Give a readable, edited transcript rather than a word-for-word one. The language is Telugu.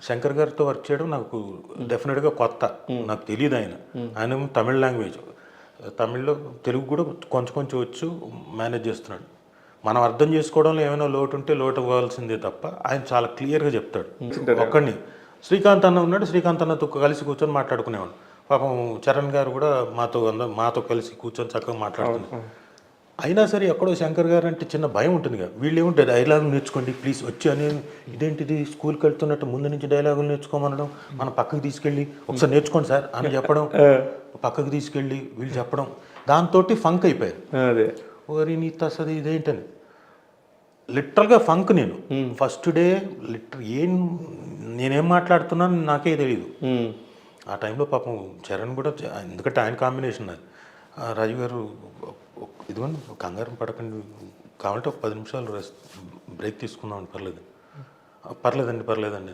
శంకర్ గారితో వర్క్ చేయడం నాకు డెఫినెట్గా కొత్త. నాకు తెలియదు ఆయన తమిళ లాంగ్వేజ్, తమిళ్లో తెలుగు కూడా కొంచెం కొంచెం వచ్చు, మేనేజ్ చేస్తున్నాడు. మనం అర్థం చేసుకోవడంలో ఏమైనా లోటు ఉంటే లోటు అవ్వాల్సిందే తప్ప ఆయన చాలా క్లియర్గా చెప్తాడు. ఒక్కడిని శ్రీకాంత్ అన్న ఉన్నాడు, శ్రీకాంత్ అన్నతో కలిసి కూర్చొని మాట్లాడుకునేవాడు. పాపం చరణ్ గారు కూడా మాతో కలిసి కూర్చొని చక్కగా మాట్లాడుకున్నారు. అయినా సరే ఎక్కడో శంకర్ గారు అంటే చిన్న భయం ఉంటుంది కదా, వీళ్ళు ఏముంటే డైలాగులు నేర్చుకోండి ప్లీజ్ వచ్చి అని, ఇదేంటిది స్కూల్కి వెళ్తున్నట్టు ముందు నుంచి డైలాగులు నేర్చుకోమనడం, మనం పక్కకి తీసుకెళ్ళి ఒకసారి నేర్చుకోండి సార్ అని చెప్పడం, పక్కకి తీసుకెళ్ళి వీళ్ళు చెప్పడం, దాంతో ఫంక్ అయిపోయారు. ఓరి నీ తసది ఇదేంటని లిటరల్గా ఫంక్. నేను ఫస్ట్ డే నేనేం మాట్లాడుతున్నాను నాకే తెలియదు. ఆ టైంలో పాపం చరణ్ కూడా, ఎందుకంటే ఆయన కాంబినేషన్ అది. రాజు గారు ఇదిగోండి కంగారు పడకండి, కావాలంటే ఒక 10 నిమిషాలు బ్రేక్ తీసుకుందామని, పర్లేదండి.